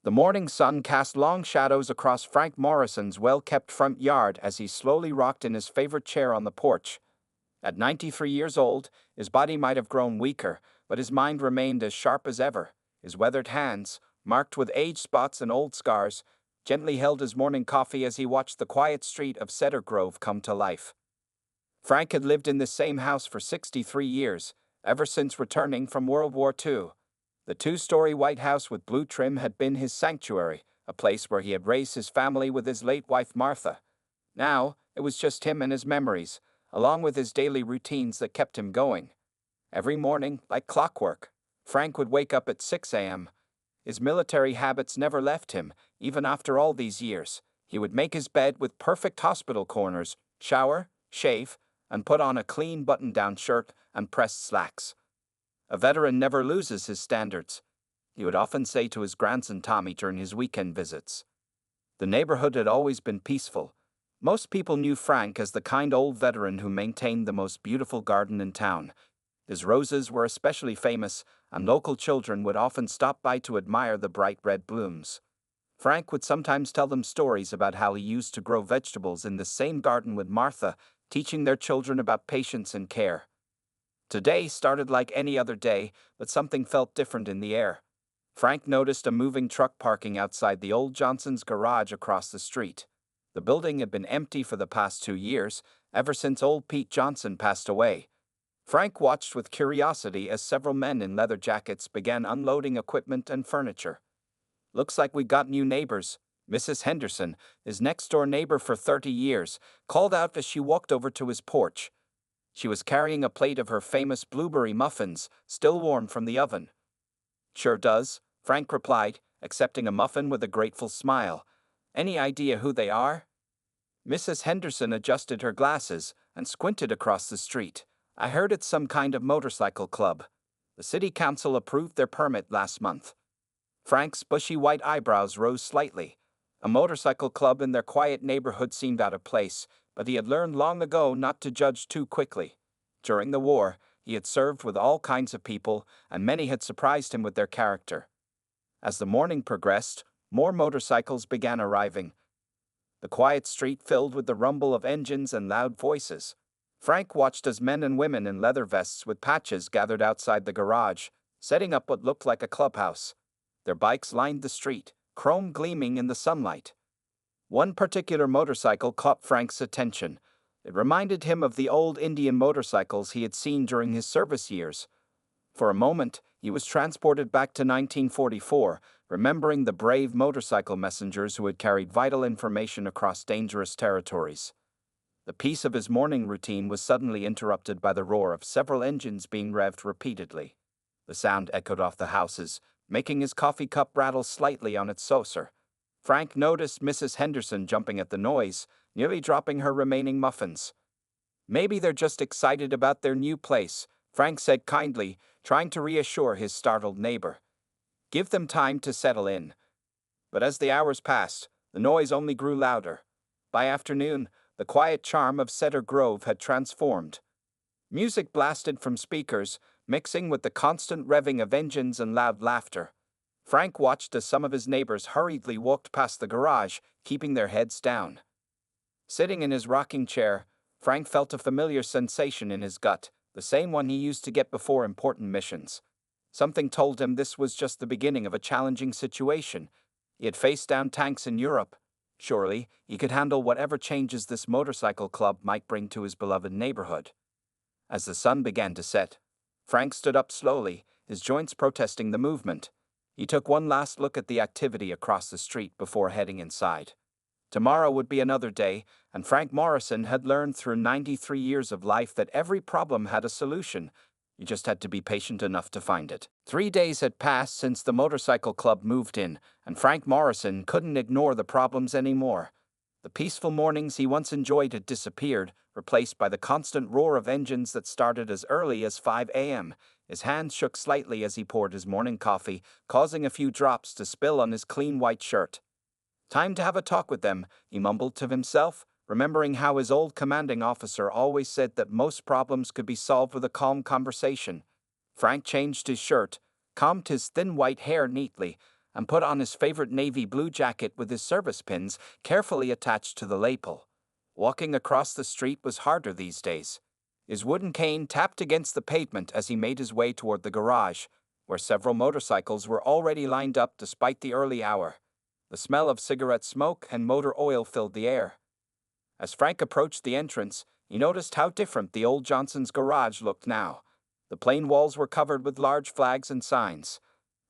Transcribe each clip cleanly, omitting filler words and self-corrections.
The morning sun cast long shadows across Frank Morrison's well-kept front yard as he slowly rocked in his favorite chair on the porch. At 93 years old, his body might have grown weaker, but his mind remained as sharp as ever. His weathered hands, marked with age spots and old scars, gently held his morning coffee as he watched the quiet street of Cedar Grove come to life. Frank had lived in this same house for 63 years, ever since returning from World War II. The two-story white house with blue trim had been his sanctuary, a place where he had raised his family with his late wife Martha. Now, it was just him and his memories, along with his daily routines that kept him going. Every morning, like clockwork, Frank would wake up at 6 a.m. His military habits never left him, even after all these years. He would make his bed with perfect hospital corners, shower, shave, and put on a clean button-down shirt and pressed slacks. A veteran never loses his standards, he would often say to his grandson Tommy during his weekend visits. The neighborhood had always been peaceful. Most people knew Frank as the kind old veteran who maintained the most beautiful garden in town. His roses were especially famous, and local children would often stop by to admire the bright red blooms. Frank would sometimes tell them stories about how he used to grow vegetables in the same garden with Martha, teaching their children about patience and care. Today started like any other day, but something felt different in the air. Frank noticed a moving truck parking outside the old Johnson's garage across the street. The building had been empty for the past 2 years, ever since old Pete Johnson passed away. Frank watched with curiosity as several men in leather jackets began unloading equipment and furniture. "Looks like we got new neighbors," Mrs. Henderson, his next-door neighbor for 30 years, called out as she walked over to his porch. She was carrying a plate of her famous blueberry muffins, still warm from the oven. "Sure does," Frank replied, accepting a muffin with a grateful smile. "Any idea who they are?" Mrs. Henderson adjusted her glasses and squinted across the street. "I heard it's some kind of motorcycle club. The city council approved their permit last month." Frank's bushy white eyebrows rose slightly. A motorcycle club in their quiet neighborhood seemed out of place, but he had learned long ago not to judge too quickly. During the war, he had served with all kinds of people, and many had surprised him with their character. As the morning progressed, more motorcycles began arriving. The quiet street filled with the rumble of engines and loud voices. Frank watched as men and women in leather vests with patches gathered outside the garage, setting up what looked like a clubhouse. Their bikes lined the street, chrome gleaming in the sunlight. One particular motorcycle caught Frank's attention. It reminded him of the old Indian motorcycles he had seen during his service years. For a moment, he was transported back to 1944, remembering the brave motorcycle messengers who had carried vital information across dangerous territories. The peace of his morning routine was suddenly interrupted by the roar of several engines being revved repeatedly. The sound echoed off the houses, making his coffee cup rattle slightly on its saucer. Frank noticed Mrs. Henderson jumping at the noise, nearly dropping her remaining muffins. "Maybe they're just excited about their new place," Frank said kindly, trying to reassure his startled neighbor. "Give them time to settle in." But as the hours passed, the noise only grew louder. By afternoon, the quiet charm of Cedar Grove had transformed. Music blasted from speakers, mixing with the constant revving of engines and loud laughter. Frank watched as some of his neighbors hurriedly walked past the garage, keeping their heads down. Sitting in his rocking chair, Frank felt a familiar sensation in his gut, the same one he used to get before important missions. Something told him this was just the beginning of a challenging situation. He had faced down tanks in Europe. Surely, he could handle whatever changes this motorcycle club might bring to his beloved neighborhood. As the sun began to set, Frank stood up slowly, his joints protesting the movement. He took one last look at the activity across the street before heading inside. Tomorrow would be another day, and Frank Morrison had learned through 93 years of life that every problem had a solution. You just had to be patient enough to find it. 3 days had passed since the motorcycle club moved in, and Frank Morrison couldn't ignore the problems anymore. The peaceful mornings he once enjoyed had disappeared, replaced by the constant roar of engines that started as early as 5 a.m. His hands shook slightly as he poured his morning coffee, causing a few drops to spill on his clean white shirt. "Time to have a talk with them," he mumbled to himself, remembering how his old commanding officer always said that most problems could be solved with a calm conversation. Frank changed his shirt, combed his thin white hair neatly, and put on his favorite navy blue jacket with his service pins carefully attached to the lapel. Walking across the street was harder these days. His wooden cane tapped against the pavement as he made his way toward the garage, where several motorcycles were already lined up despite the early hour. The smell of cigarette smoke and motor oil filled the air. As Frank approached the entrance, he noticed how different the old Johnson's garage looked now. The plain walls were covered with large flags and signs.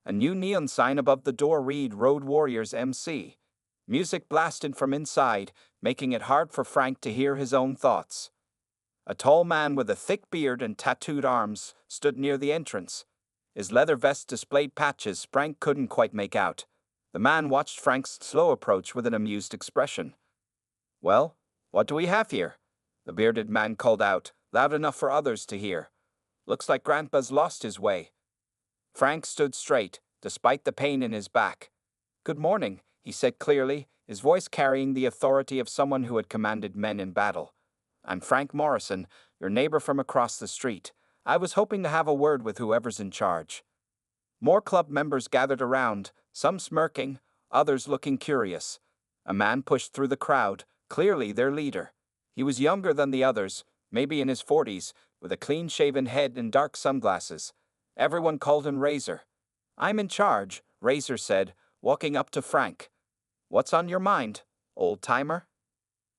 A new neon sign above the door read Road Warriors MC. Music blasted from inside, making it hard for Frank to hear his own thoughts. A tall man with a thick beard and tattooed arms stood near the entrance. His leather vest displayed patches Frank couldn't quite make out. The man watched Frank's slow approach with an amused expression. "Well, what do we have here?" the bearded man called out, loud enough for others to hear. "Looks like Grandpa's lost his way." Frank stood straight, despite the pain in his back. "Good morning," he said clearly, his voice carrying the authority of someone who had commanded men in battle. "I'm Frank Morrison, your neighbor from across the street. I was hoping to have a word with whoever's in charge." More club members gathered around, some smirking, others looking curious. A man pushed through the crowd, clearly their leader. He was younger than the others, maybe in his 40s, with a clean-shaven head and dark sunglasses. Everyone called him Razor. "I'm in charge," Razor said, walking up to Frank. "What's on your mind, old-timer?"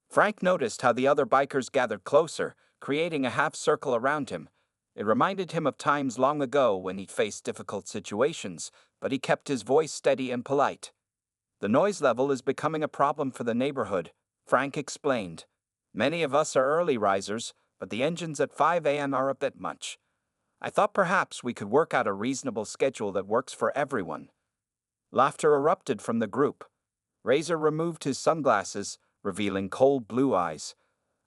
Frank noticed how the other bikers gathered closer, creating a half-circle around him. It reminded him of times long ago when he'd faced difficult situations, but he kept his voice steady and polite. "The noise level is becoming a problem for the neighborhood," Frank explained. "Many of us are early risers, but the engines at 5 a.m. are a bit much. I thought perhaps we could work out a reasonable schedule that works for everyone." Laughter erupted from the group. Razor removed his sunglasses, revealing cold blue eyes.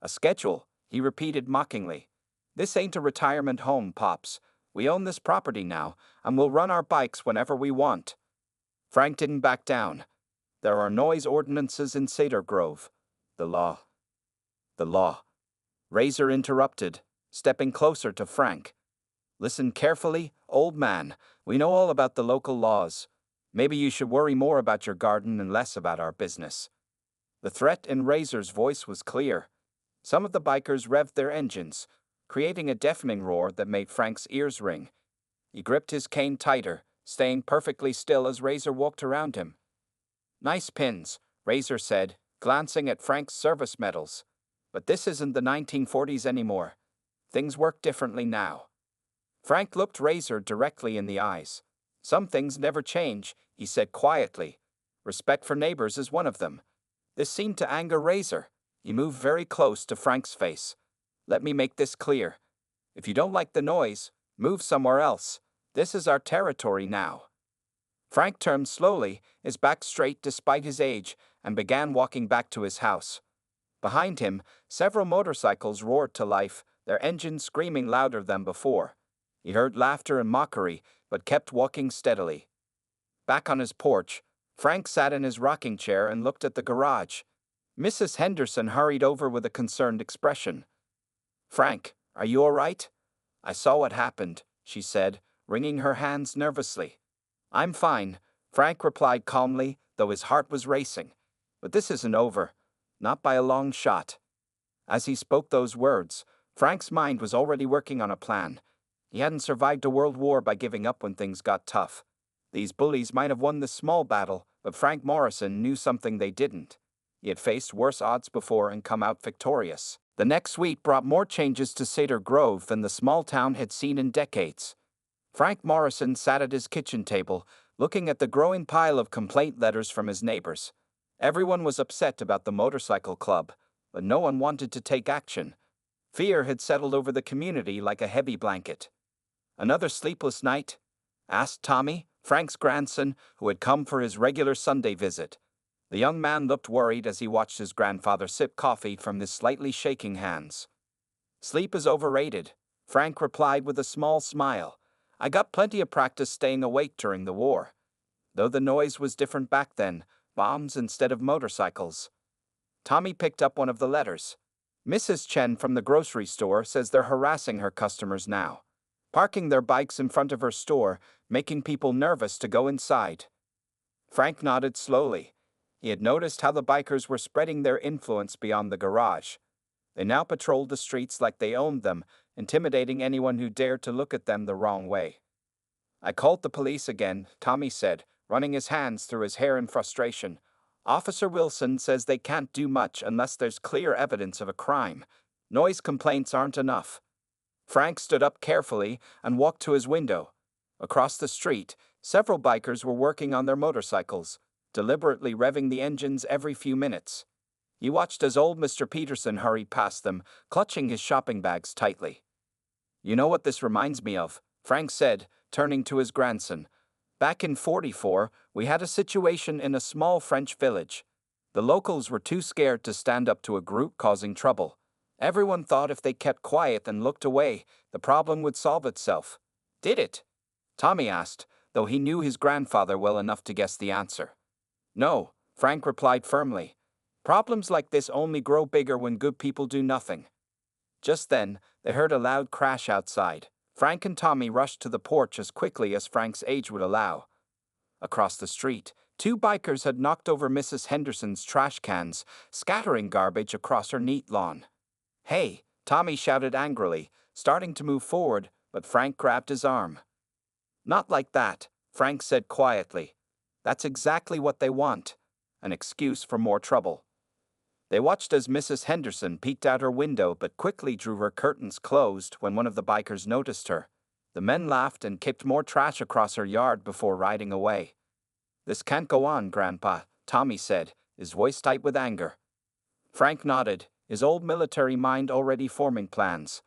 "A schedule," he repeated mockingly. "This ain't a retirement home, Pops. We own this property now, and we'll run our bikes whenever we want." Frank didn't back down. "There are noise ordinances in Cedar Grove. The law." "The law," Razor interrupted, stepping closer to Frank. "Listen carefully, old man. We know all about the local laws. Maybe you should worry more about your garden and less about our business." The threat in Razor's voice was clear. Some of the bikers revved their engines, creating a deafening roar that made Frank's ears ring. He gripped his cane tighter, staying perfectly still as Razor walked around him. "Nice pins," Razor said, glancing at Frank's service medals. "But this isn't the 1940s anymore. Things work differently now." Frank looked Razor directly in the eyes. "Some things never change," he said quietly. "Respect for neighbors is one of them." This seemed to anger Razor. He moved very close to Frank's face. "Let me make this clear. If you don't like the noise, move somewhere else. This is our territory now." Frank turned slowly, his back straight despite his age, and began walking back to his house. Behind him, several motorcycles roared to life, their engines screaming louder than before. He heard laughter and mockery, but kept walking steadily. Back on his porch, Frank sat in his rocking chair and looked at the garage. Mrs. Henderson hurried over with a concerned expression. "Frank, are you all right?" "I saw what happened," she said, wringing her hands nervously. "I'm fine," Frank replied calmly, though his heart was racing. "But this isn't over. Not by a long shot." As he spoke those words, Frank's mind was already working on a plan. He hadn't survived a world war by giving up when things got tough. These bullies might have won this small battle, but Frank Morrison knew something they didn't. He had faced worse odds before and come out victorious. The next week brought more changes to Cedar Grove than the small town had seen in decades. Frank Morrison sat at his kitchen table, looking at the growing pile of complaint letters from his neighbors. Everyone was upset about the motorcycle club, but no one wanted to take action. Fear had settled over the community like a heavy blanket. "Another sleepless night?" asked Tommy, Frank's grandson, who had come for his regular Sunday visit. The young man looked worried as he watched his grandfather sip coffee from his slightly shaking hands. "Sleep is overrated," Frank replied with a small smile. "I got plenty of practice staying awake during the war. Though the noise was different back then, bombs instead of motorcycles." Tommy picked up one of the letters. "Mrs. Chen from the grocery store says they're harassing her customers now, parking their bikes in front of her store, making people nervous to go inside." Frank nodded slowly. He had noticed how the bikers were spreading their influence beyond the garage. They now patrolled the streets like they owned them, intimidating anyone who dared to look at them the wrong way. I called the police again, Tommy said, running his hands through his hair in frustration. Officer Wilson says they can't do much unless there's clear evidence of a crime. Noise complaints aren't enough. Frank stood up carefully and walked to his window. Across the street, several bikers were working on their motorcycles, deliberately revving the engines every few minutes. He watched as old Mr. Peterson hurried past them, clutching his shopping bags tightly. "You know what this reminds me of?" Frank said, turning to his grandson. "Back in '44, we had a situation in a small French village. The locals were too scared to stand up to a group causing trouble. Everyone thought if they kept quiet and looked away, the problem would solve itself. Did it?" Tommy asked, though he knew his grandfather well enough to guess the answer. "No," Frank replied firmly. "Problems like this only grow bigger when good people do nothing." Just then, they heard a loud crash outside. Frank and Tommy rushed to the porch as quickly as Frank's age would allow. Across the street, two bikers had knocked over Mrs. Henderson's trash cans, scattering garbage across her neat lawn. "Hey!" Tommy shouted angrily, starting to move forward, but Frank grabbed his arm. "Not like that," Frank said quietly. "That's exactly what they want. An excuse for more trouble." They watched as Mrs. Henderson peeked out her window but quickly drew her curtains closed when one of the bikers noticed her. The men laughed and kicked more trash across her yard before riding away. "This can't go on, Grandpa," Tommy said, his voice tight with anger. Frank nodded, his old military mind already forming plans.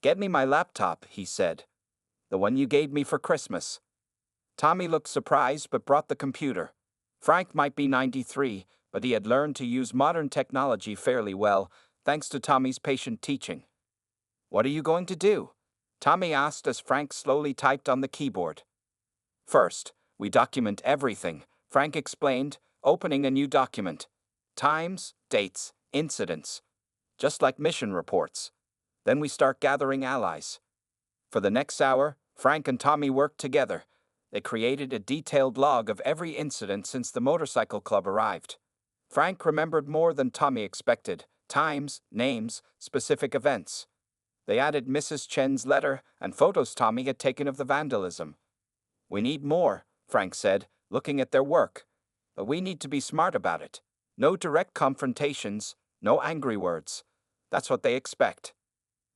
"Get me my laptop," he said. "The one you gave me for Christmas." Tommy looked surprised but brought the computer. Frank might be 93, but he had learned to use modern technology fairly well, thanks to Tommy's patient teaching. "What are you going to do?" Tommy asked as Frank slowly typed on the keyboard. "First, we document everything," Frank explained, opening a new document. "Times, dates, incidents. Just like mission reports. Then we start gathering allies." For the next hour, Frank and Tommy worked together. They created a detailed log of every incident since the motorcycle club arrived. Frank remembered more than Tommy expected: times, names, specific events. They added Mrs. Chen's letter and photos Tommy had taken of the vandalism. "We need more," Frank said, looking at their work. "But we need to be smart about it. No direct confrontations, no angry words. That's what they expect."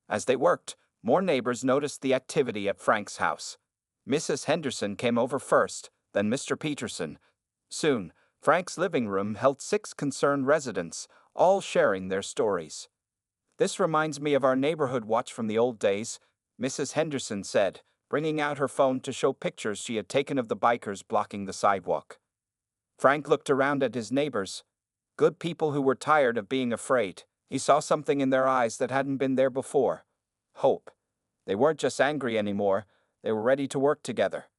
As they worked, more neighbors noticed the activity at Frank's house. Mrs. Henderson came over first, then Mr. Peterson. Soon, Frank's living room held 6 concerned residents, all sharing their stories. "This reminds me of our neighborhood watch from the old days," Mrs. Henderson said, bringing out her phone to show pictures she had taken of the bikers blocking the sidewalk. Frank looked around at his neighbors. Good people who were tired of being afraid. He saw something in their eyes that hadn't been there before. Hope. They weren't just angry anymore, they were ready to work together.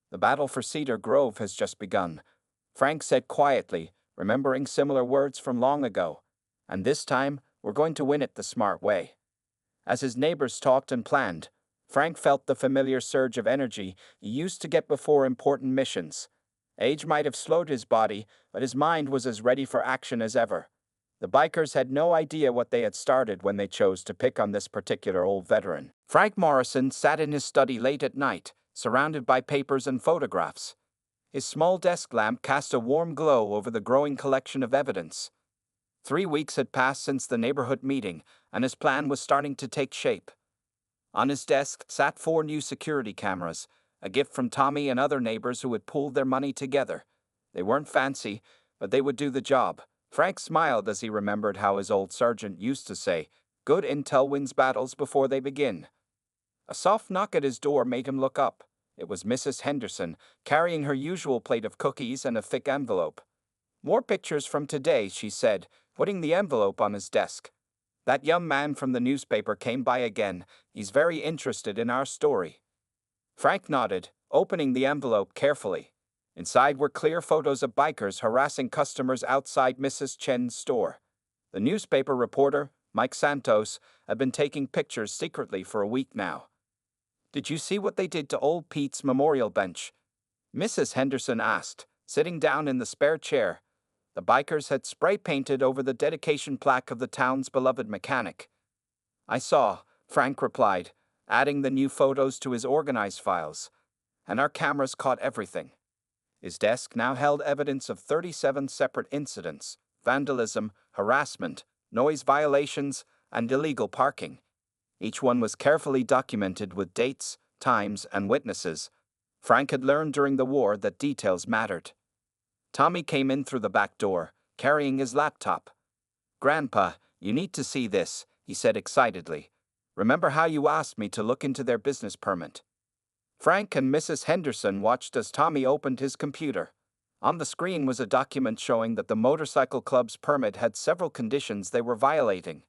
"The battle for Cedar Grove has just begun," Frank said quietly, remembering similar words from long ago. "And this time, we're going to win it the smart way." As his neighbors talked and planned, Frank felt the familiar surge of energy he used to get before important missions. Age might have slowed his body, but his mind was as ready for action as ever. The bikers had no idea what they had started when they chose to pick on this particular old veteran. Frank Morrison sat in his study late at night, surrounded by papers and photographs. His small desk lamp cast a warm glow over the growing collection of evidence. 3 weeks had passed since the neighborhood meeting, and his plan was starting to take shape. On his desk sat 4 new security cameras, a gift from Tommy and other neighbors who had pooled their money together. They weren't fancy, but they would do the job. Frank smiled as he remembered how his old sergeant used to say, "Good intel wins battles before they begin." A soft knock at his door made him look up. It was Mrs. Henderson, carrying her usual plate of cookies and a thick envelope. "More pictures from today," she said, putting the envelope on his desk. "That young man from the newspaper came by again. He's very interested in our story." Frank nodded, opening the envelope carefully. Inside were clear photos of bikers harassing customers outside Mrs. Chen's store. The newspaper reporter, Mike Santos, had been taking pictures secretly for a week now. "Did you see what they did to old Pete's memorial bench?" Mrs. Henderson asked, sitting down in the spare chair. The bikers had spray painted over the dedication plaque of the town's beloved mechanic. I saw, Frank replied, adding the new photos to his organized files. And our cameras caught everything. His desk now held evidence of 37 separate incidents: vandalism, harassment, noise violations, and illegal parking. Each one was carefully documented with dates, times, and witnesses. Frank had learned during the war that details mattered. Tommy came in through the back door, carrying his laptop. "Grandpa, you need to see this," he said excitedly. "Remember how you asked me to look into their business permit?" Frank and Mrs. Henderson watched as Tommy opened his computer. On the screen was a document showing that the motorcycle club's permit had several conditions they were violating.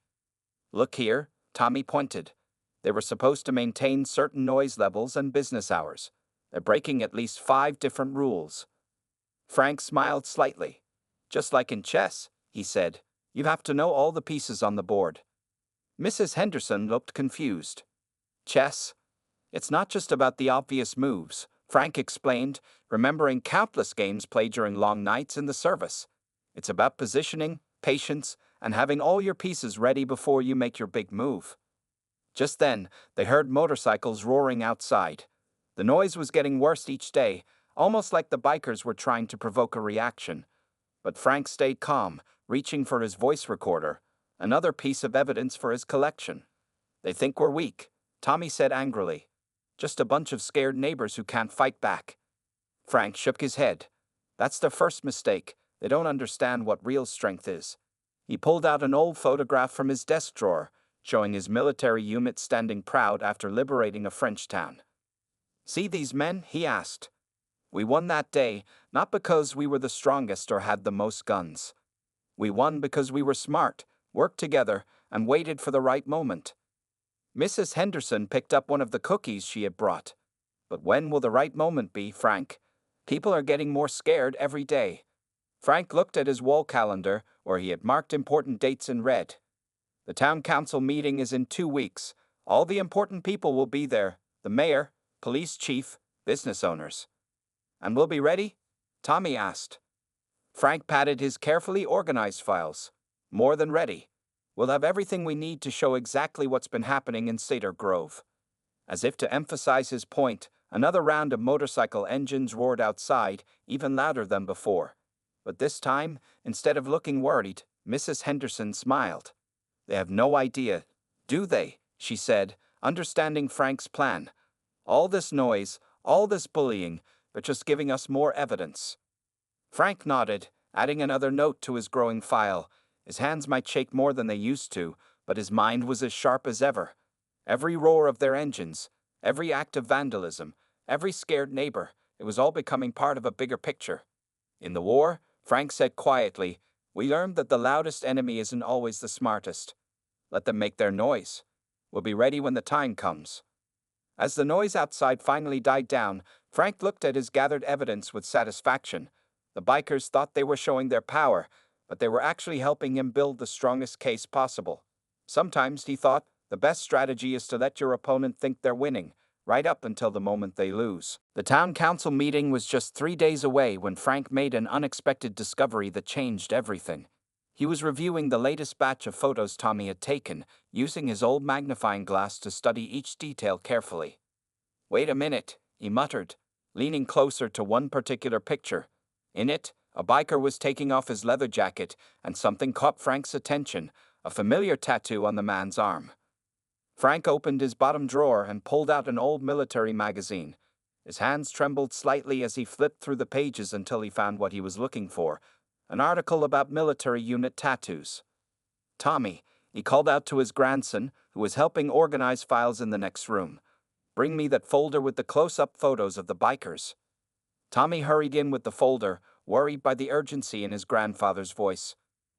"Look here," Tommy pointed. "They were supposed to maintain certain noise levels and business hours. They're breaking at least 5 different rules." Frank smiled slightly. "Just like in chess," he said, "you have to know all the pieces on the board." Mrs. Henderson looked confused. "Chess? It's not just about the obvious moves," Frank explained, remembering countless games played during long nights in the service. "It's about positioning, patience, and having all your pieces ready before you make your big move." Just then, they heard motorcycles roaring outside. The noise was getting worse each day, almost like the bikers were trying to provoke a reaction. But Frank stayed calm, reaching for his voice recorder, another piece of evidence for his collection. "They think we're weak," Tommy said angrily. "Just a bunch of scared neighbors who can't fight back." Frank shook his head. "That's their first mistake. They don't understand what real strength is." He pulled out an old photograph from his desk drawer, showing his military unit standing proud after liberating a French town. "See these men?" he asked. "We won that day, not because we were the strongest or had the most guns. We won because we were smart, worked together, and waited for the right moment." Mrs. Henderson picked up one of the cookies she had brought. "But when will the right moment be, Frank? People are getting more scared every day." Frank looked at his wall calendar, where he had marked important dates in red. "The town council meeting is in 2 weeks. All the important people will be there: the mayor, police chief, business owners." "And we'll be ready?" Tommy asked. Frank patted his carefully organized files. "More than ready. We'll have everything we need to show exactly what's been happening in Cedar Grove." As if to emphasize his point, another round of motorcycle engines roared outside, even louder than before. But this time, instead of looking worried, Mrs. Henderson smiled. "They have no idea, do they?" she said, understanding Frank's plan. "All this noise, all this bullying, they're just giving us more evidence." Frank nodded, adding another note to his growing file. His hands might shake more than they used to, but his mind was as sharp as ever. Every roar of their engines, every act of vandalism, every scared neighbor, it was all becoming part of a bigger picture. "In the war," Frank said quietly, "we learned that the loudest enemy isn't always the smartest. Let them make their noise. We'll be ready when the time comes." As the noise outside finally died down, Frank looked at his gathered evidence with satisfaction. The bikers thought they were showing their power, but they were actually helping him build the strongest case possible. Sometimes, he thought, the best strategy is to let your opponent think they're winning, right up until the moment they lose. The town council meeting was just 3 days away when Frank made an unexpected discovery that changed everything. He was reviewing the latest batch of photos Tommy had taken, using his old magnifying glass to study each detail carefully. "Wait a minute," he muttered, leaning closer to one particular picture. In it, a biker was taking off his leather jacket, and something caught Frank's attention: a familiar tattoo on the man's arm. Frank opened his bottom drawer and pulled out an old military magazine. His hands trembled slightly as he flipped through the pages until he found what he was looking for: an article about military unit tattoos. "Tommy," he called out to his grandson, who was helping organize files in the next room, "bring me that folder with the close-up photos of the bikers." Tommy hurried in with the folder, worried by the urgency in his grandfather's voice.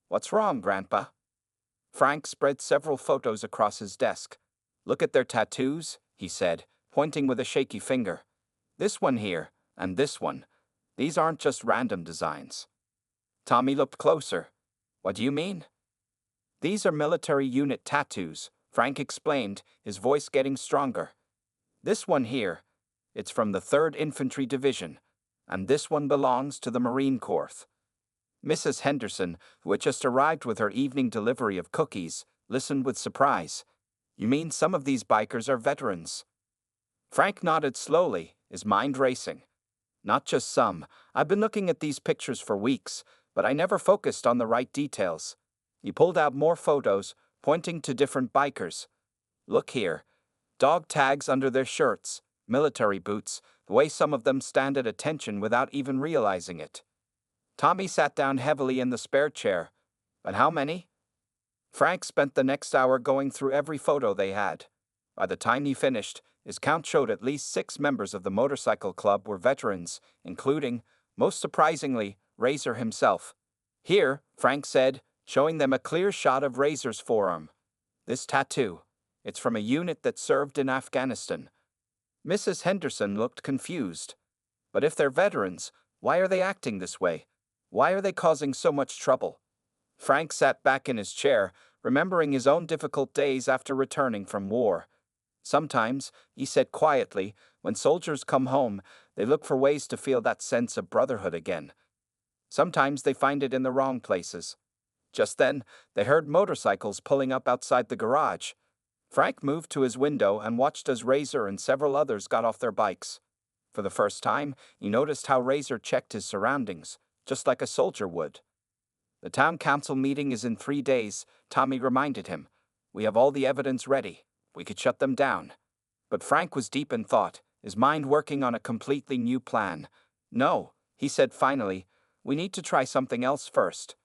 "What's wrong, Grandpa?" Frank spread several photos across his desk. "Look at their tattoos," he said, pointing with a shaky finger. "This one here, and this one. These aren't just random designs." Tommy looked closer. "What do you mean?" "These are military unit tattoos," Frank explained, his voice getting stronger. "This one here, it's from the 3rd Infantry Division. and this one belongs to the Marine Corps. Mrs. Henderson, who had just arrived with her evening delivery of cookies, listened with surprise. You mean some of these bikers are veterans? Frank nodded slowly, his mind racing. Not just some. I've been looking at these pictures for weeks, but I never focused on the right details. He pulled out more photos, pointing to different bikers. Look here. Dog tags under their shirts, military boots, the way some of them stand at attention without even realizing it. Tommy sat down heavily in the spare chair. But how many? Frank spent the next hour going through every photo they had. By the time he finished, his count showed at least 6 members of the motorcycle club were veterans, including, most surprisingly, Razor himself. Here, Frank said, showing them a clear shot of Razor's forearm. This tattoo. It's from a unit that served in Afghanistan. Mrs. Henderson looked confused. But if they're veterans, why are they acting this way? Why are they causing so much trouble? Frank sat back in his chair, remembering his own difficult days after returning from war. Sometimes, he said quietly, when soldiers come home, they look for ways to feel that sense of brotherhood again. Sometimes they find it in the wrong places. Just then, they heard motorcycles pulling up outside the garage. Frank moved to his window and watched as Razor and several others got off their bikes. For the first time, he noticed how Razor checked his surroundings, just like a soldier would. The town council meeting is in 3 days, Tommy reminded him. We have all the evidence ready. We could shut them down. But Frank was deep in thought, his mind working on a completely new plan. No, he said finally, we need to try something else first.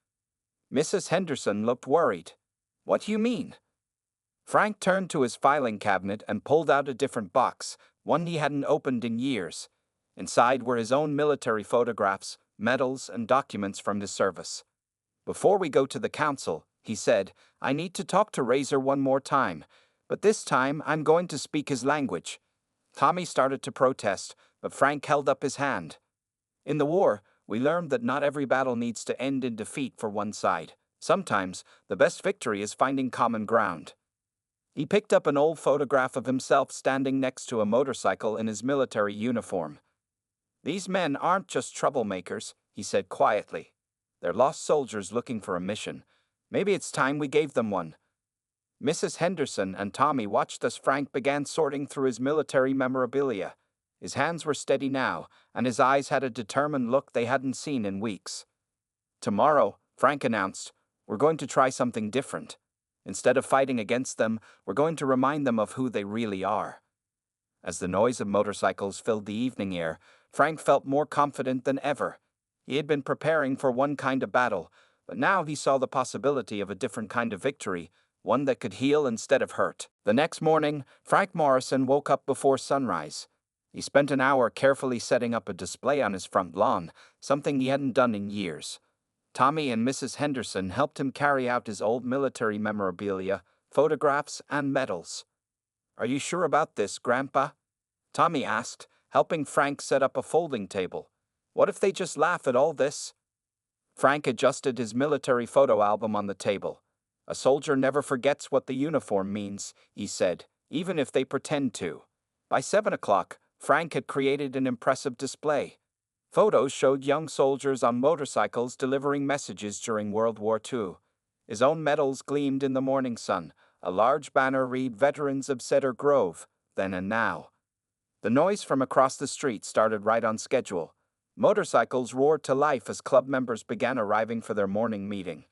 Mrs. Henderson looked worried. What do you mean? Frank turned to his filing cabinet and pulled out a different box, one he hadn't opened in years. Inside were his own military photographs, medals, and documents from the service. Before we go to the council, he said, I need to talk to Razor one more time. But this time, I'm going to speak his language. Tommy started to protest, but Frank held up his hand. In the war, we learned that not every battle needs to end in defeat for one side. Sometimes, the best victory is finding common ground. He picked up an old photograph of himself standing next to a motorcycle in his military uniform. These men aren't just troublemakers, he said quietly. They're lost soldiers looking for a mission. Maybe it's time we gave them one. Mrs. Henderson and Tommy watched as Frank began sorting through his military memorabilia. His hands were steady now, and his eyes had a determined look they hadn't seen in weeks. Tomorrow, Frank announced, we're going to try something different. Instead of fighting against them, we're going to remind them of who they really are. As the noise of motorcycles filled the evening air, Frank felt more confident than ever. He had been preparing for one kind of battle, but now he saw the possibility of a different kind of victory, one that could heal instead of hurt. The next morning, Frank Morrison woke up before sunrise. He spent an hour carefully setting up a display on his front lawn, something he hadn't done in years. Tommy and Mrs. Henderson helped him carry out his old military memorabilia, photographs, and medals. Are you sure about this, Grandpa? Tommy asked, helping Frank set up a folding table. What if they just laugh at all this? Frank adjusted his military photo album on the table. A soldier never forgets what the uniform means, he said, even if they pretend to. By 7 o'clock, Frank had created an impressive display. Photos showed young soldiers on motorcycles delivering messages during World War II. His own medals gleamed in the morning sun. A large banner read Veterans of Cedar Grove, then and now. The noise from across the street started right on schedule. Motorcycles roared to life as club members began arriving for their morning meeting.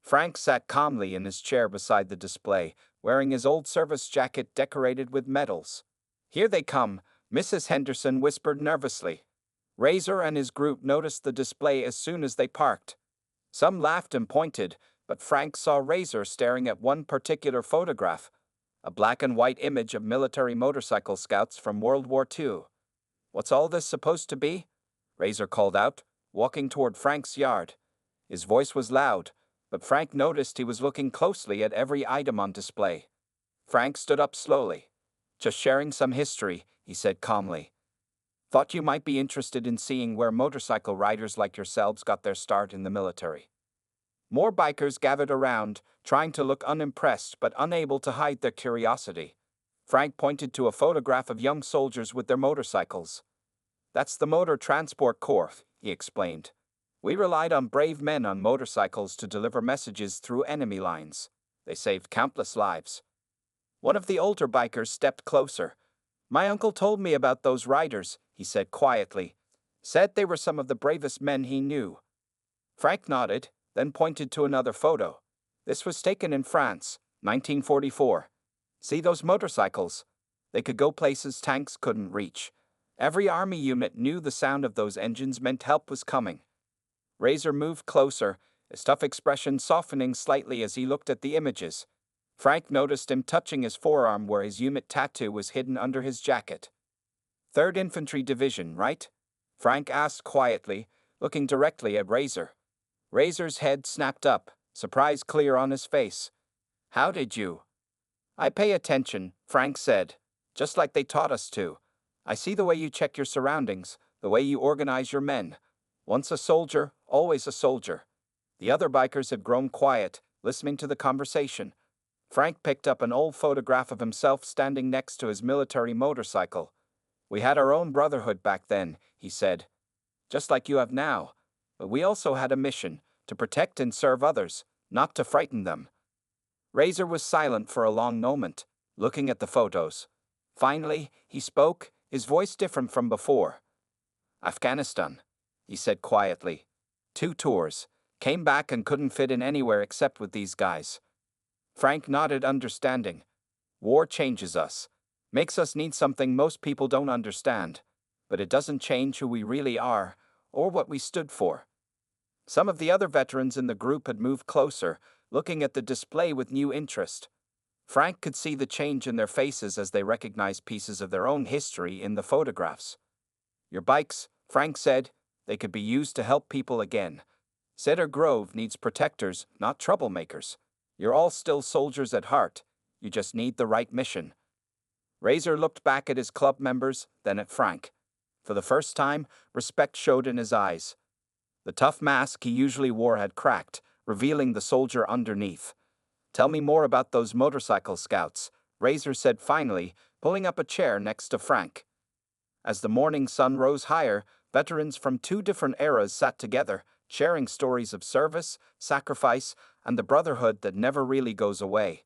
Frank sat calmly in his chair beside the display, wearing his old service jacket decorated with medals. Here they come, Mrs. Henderson whispered nervously. Razor and his group noticed the display as soon as they parked. Some laughed and pointed, but Frank saw Razor staring at one particular photograph, a black and white image of military motorcycle scouts from World War II. What's all this supposed to be? Razor called out, walking toward Frank's yard. His voice was loud, but Frank noticed he was looking closely at every item on display. Frank stood up slowly. Just sharing some history, he said calmly. Thought you might be interested in seeing where motorcycle riders like yourselves got their start in the military. More bikers gathered around, trying to look unimpressed but unable to hide their curiosity. Frank pointed to a photograph of young soldiers with their motorcycles. That's the Motor Transport Corps, he explained. We relied on brave men on motorcycles to deliver messages through enemy lines. They saved countless lives. One of the older bikers stepped closer. My uncle told me about those riders, he said quietly. Said they were some of the bravest men he knew. Frank nodded, then pointed to another photo. This was taken in France, 1944. See those motorcycles? They could go places tanks couldn't reach. Every army unit knew the sound of those engines meant help was coming. Razor moved closer, his tough expression softening slightly as he looked at the images. Frank noticed him touching his forearm where his unit tattoo was hidden under his jacket. 3rd Infantry Division, right? Frank asked quietly, looking directly at Razor. Razor's head snapped up, surprise clear on his face. How did you? I pay attention, Frank said, just like they taught us to. I see the way you check your surroundings, the way you organize your men. Once a soldier, always a soldier. The other bikers had grown quiet, listening to the conversation. Frank picked up an old photograph of himself standing next to his military motorcycle. We had our own brotherhood back then, he said. Just like you have now. But we also had a mission, to protect and serve others, not to frighten them. Razor was silent for a long moment, looking at the photos. Finally, he spoke, his voice different from before. Afghanistan, he said quietly. 2 tours. Came back and couldn't fit in anywhere except with these guys. Frank nodded, understanding. War changes us. Makes us need something most people don't understand. But it doesn't change who we really are, or what we stood for. Some of the other veterans in the group had moved closer, looking at the display with new interest. Frank could see the change in their faces as they recognized pieces of their own history in the photographs. Your bikes, Frank said, they could be used to help people again. Cedar Grove needs protectors, not troublemakers. You're all still soldiers at heart. You just need the right mission. Razor looked back at his club members, then at Frank. For the first time, respect showed in his eyes. The tough mask he usually wore had cracked, revealing the soldier underneath. Tell me more about those motorcycle scouts, Razor said finally, pulling up a chair next to Frank. As the morning sun rose higher, veterans from 2 different eras sat together, sharing stories of service, sacrifice, and the brotherhood that never really goes away.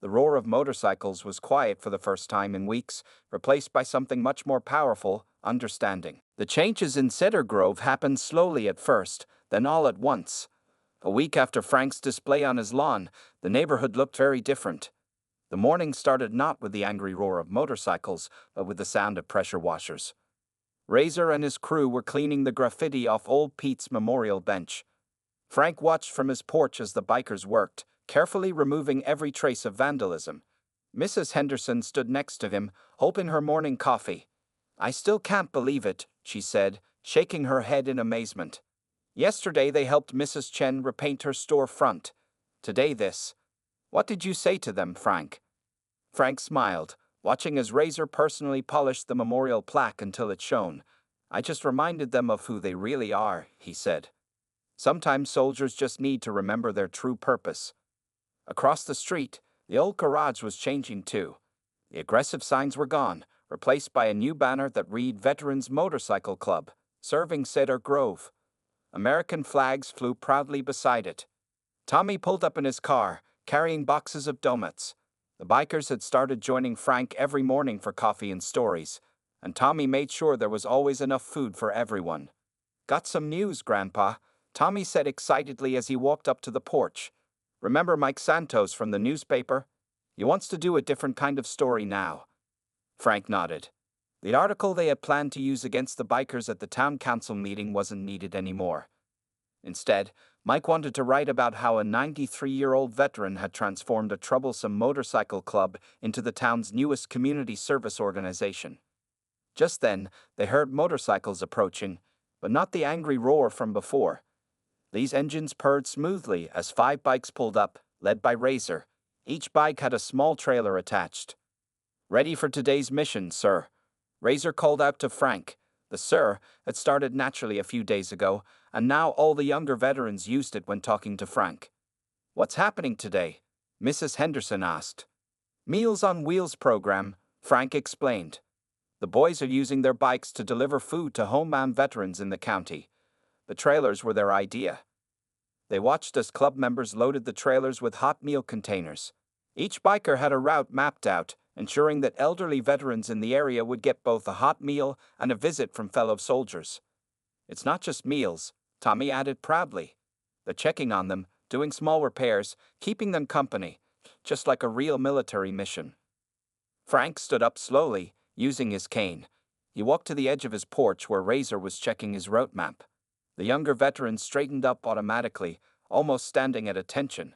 The roar of motorcycles was quiet for the first time in weeks, replaced by something much more powerful, understanding. The changes in Cedar Grove happened slowly at first, then all at once. A week after Frank's display on his lawn, the neighborhood looked very different. The morning started not with the angry roar of motorcycles, but with the sound of pressure washers. Razor and his crew were cleaning the graffiti off old Pete's memorial bench. Frank watched from his porch as the bikers worked, carefully removing every trace of vandalism. Mrs. Henderson stood next to him, holding her morning coffee. I still can't believe it, she said, shaking her head in amazement. Yesterday they helped Mrs. Chen repaint her store front. Today this. What did you say to them, Frank? Frank smiled, watching as Razor personally polished the memorial plaque until it shone. I just reminded them of who they really are, he said. Sometimes soldiers just need to remember their true purpose. Across the street, the old garage was changing too. The aggressive signs were gone, replaced by a new banner that read Veterans Motorcycle Club, serving Cedar Grove. American flags flew proudly beside it. Tommy pulled up in his car, carrying boxes of donuts. The bikers had started joining Frank every morning for coffee and stories, and Tommy made sure there was always enough food for everyone. Got some news, Grandpa, Tommy said excitedly as he walked up to the porch. Remember Mike Santos from the newspaper? He wants to do a different kind of story now. Frank nodded. The article they had planned to use against the bikers at the town council meeting wasn't needed anymore. Instead, Mike wanted to write about how a 93-year-old veteran had transformed a troublesome motorcycle club into the town's newest community service organization. Just then, they heard motorcycles approaching, but not the angry roar from before. These engines purred smoothly as 5 bikes pulled up, led by Razor. Each bike had a small trailer attached. Ready for today's mission, sir. Razor called out to Frank. The sir had started naturally a few days ago, and now all the younger veterans used it when talking to Frank. What's happening today? Mrs. Henderson asked. Meals on Wheels program, Frank explained. The boys are using their bikes to deliver food to homebound veterans in the county. The trailers were their idea. They watched as club members loaded the trailers with hot meal containers. Each biker had a route mapped out, ensuring that elderly veterans in the area would get both a hot meal and a visit from fellow soldiers. It's not just meals, Tommy added proudly. They're checking on them, doing small repairs, keeping them company, just like a real military mission. Frank stood up slowly, using his cane. He walked to the edge of his porch where Razor was checking his route map. The younger veteran straightened up automatically, almost standing at attention.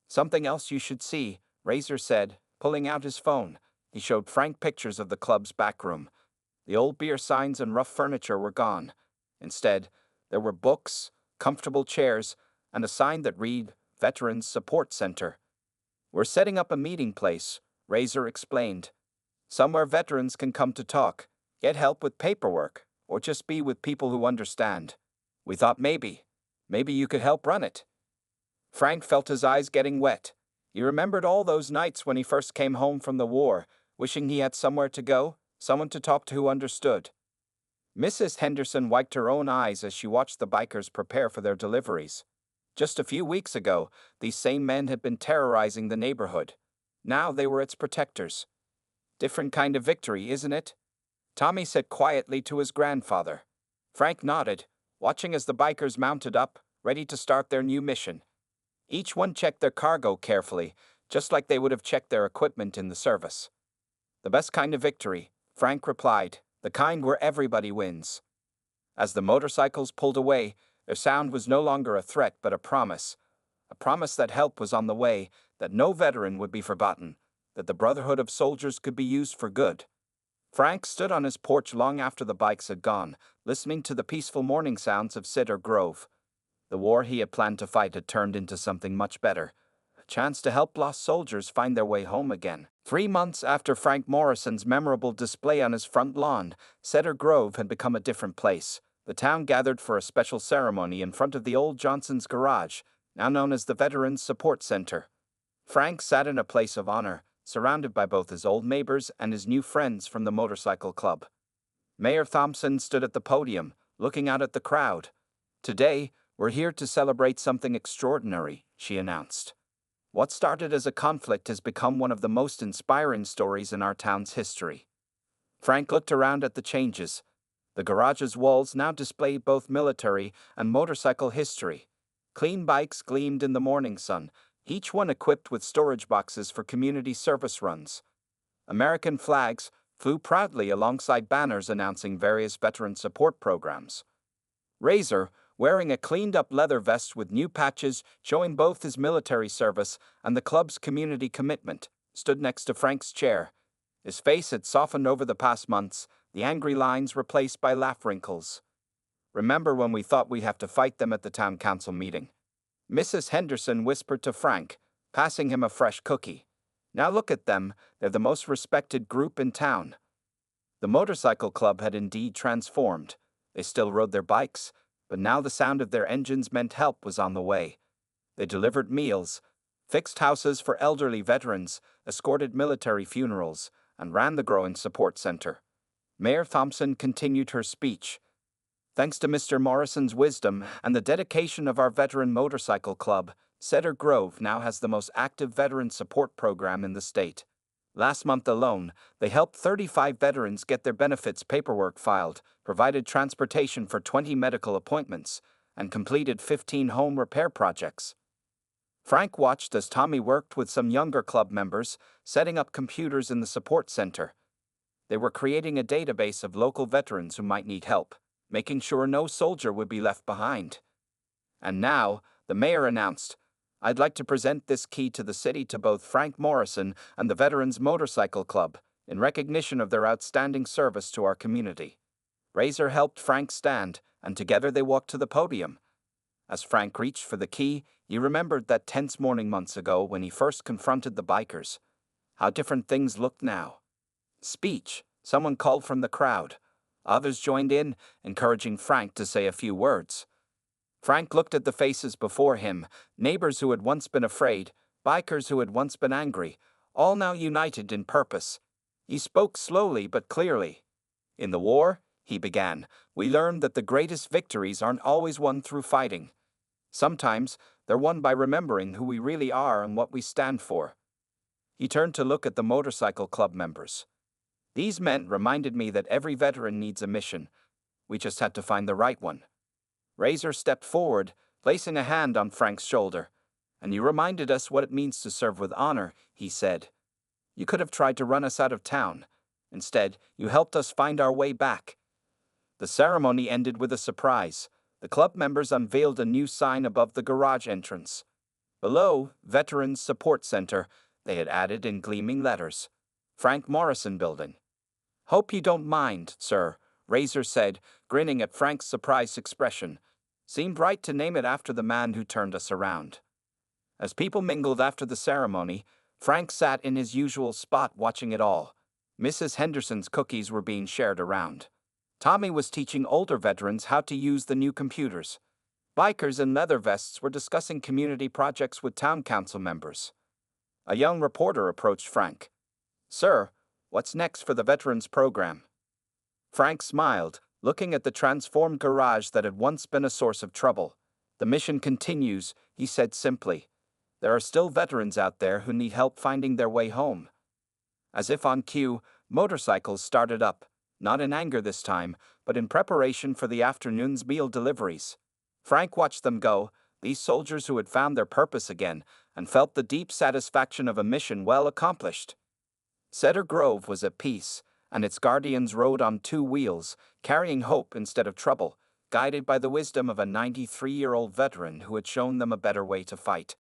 "Something else you should see," Razor said, pulling out his phone. He showed Frank pictures of the club's back room. The old beer signs and rough furniture were gone. Instead, there were books, comfortable chairs, and a sign that read, "Veterans Support Center." "We're setting up a meeting place," Razor explained. "Somewhere veterans can come to talk, get help with paperwork, or just be with people who understand. We thought maybe you could help run it." Frank felt his eyes getting wet. He remembered all those nights when he first came home from the war, wishing he had somewhere to go, someone to talk to who understood. Mrs. Henderson wiped her own eyes as she watched the bikers prepare for their deliveries. Just a few weeks ago, these same men had been terrorizing the neighborhood. Now they were its protectors. "Different kind of victory, isn't it?" Tommy said quietly to his grandfather. Frank nodded, watching as the bikers mounted up, ready to start their new mission. Each one checked their cargo carefully, just like they would have checked their equipment in the service. "The best kind of victory," Frank replied, "the kind where everybody wins." As the motorcycles pulled away, their sound was no longer a threat but a promise that help was on the way, that no veteran would be forgotten, that the brotherhood of soldiers could be used for good. Frank stood on his porch long after the bikes had gone, listening to the peaceful morning sounds of Cedar Grove. The war he had planned to fight had turned into something much better, a chance to help lost soldiers find their way home again. 3 months after Frank Morrison's memorable display on his front lawn, Cedar Grove had become a different place. The town gathered for a special ceremony in front of the old Johnson's garage, now known as the Veterans Support Center. Frank sat in a place of honor, surrounded by both his old neighbors and his new friends from the motorcycle club. Mayor Thompson stood at the podium, looking out at the crowd. "Today, we're here to celebrate something extraordinary," she announced. "What started as a conflict has become one of the most inspiring stories in our town's history." Frank looked around at the changes. The garage's walls now displayed both military and motorcycle history. Clean bikes gleamed in the morning sun, each one equipped with storage boxes for community service runs. American flags flew proudly alongside banners announcing various veteran support programs. Razor, wearing a cleaned-up leather vest with new patches showing both his military service and the club's community commitment, stood next to Frank's chair. His face had softened over the past months, the angry lines replaced by laugh wrinkles. "Remember when we thought we'd have to fight them at the town council meeting?" Mrs. Henderson whispered to Frank, passing him a fresh cookie. "Now look at them, they're the most respected group in town." The motorcycle club had indeed transformed. They still rode their bikes, but now the sound of their engines meant help was on the way. They delivered meals, fixed houses for elderly veterans, escorted military funerals, and ran the growing support center. Mayor Thompson continued her speech. "Thanks to Mr. Morrison's wisdom and the dedication of our veteran motorcycle club, Cedar Grove now has the most active veteran support program in the state. Last month alone, they helped 35 veterans get their benefits paperwork filed, provided transportation for 20 medical appointments, and completed 15 home repair projects." Frank watched as Tommy worked with some younger club members, setting up computers in the support center. They were creating a database of local veterans who might need help, making sure no soldier would be left behind. And now, the mayor announced, "I'd like to present this key to the city to both Frank Morrison and the Veterans Motorcycle Club, in recognition of their outstanding service to our community." Razor helped Frank stand, and together they walked to the podium. As Frank reached for the key, he remembered that tense morning months ago when he first confronted the bikers. How different things looked now. "Speech," someone called from the crowd. Others joined in, encouraging Frank to say a few words. Frank looked at the faces before him, neighbors who had once been afraid, bikers who had once been angry, all now united in purpose. He spoke slowly but clearly. In the war, he began, we learned that the greatest victories aren't always won through fighting. Sometimes, they're won by remembering who we really are and what we stand for. He turned to look at the motorcycle club members. These men reminded me that every veteran needs a mission. We just had to find the right one. Razor stepped forward, placing a hand on Frank's shoulder. And you reminded us what it means to serve with honor, he said. You could have tried to run us out of town. Instead, you helped us find our way back. The ceremony ended with a surprise. The club members unveiled a new sign above the garage entrance. Below, Veterans Support Center, they had added in gleaming letters. Frank Morrison Building. Hope you don't mind, sir, Razor said, grinning at Frank's surprised expression. Seemed right to name it after the man who turned us around. As people mingled after the ceremony, Frank sat in his usual spot watching it all. Mrs. Henderson's cookies were being shared around. Tommy was teaching older veterans how to use the new computers. Bikers in leather vests were discussing community projects with town council members. A young reporter approached Frank. Sir, what's next for the veterans program? Frank smiled, looking at the transformed garage that had once been a source of trouble. The mission continues, he said simply. There are still veterans out there who need help finding their way home. As if on cue, motorcycles started up, not in anger this time, but in preparation for the afternoon's meal deliveries. Frank watched them go, these soldiers who had found their purpose again, and felt the deep satisfaction of a mission well accomplished. Cedar Grove was at peace, and its guardians rode on two wheels, carrying hope instead of trouble, guided by the wisdom of a 93-year-old veteran who had shown them a better way to fight.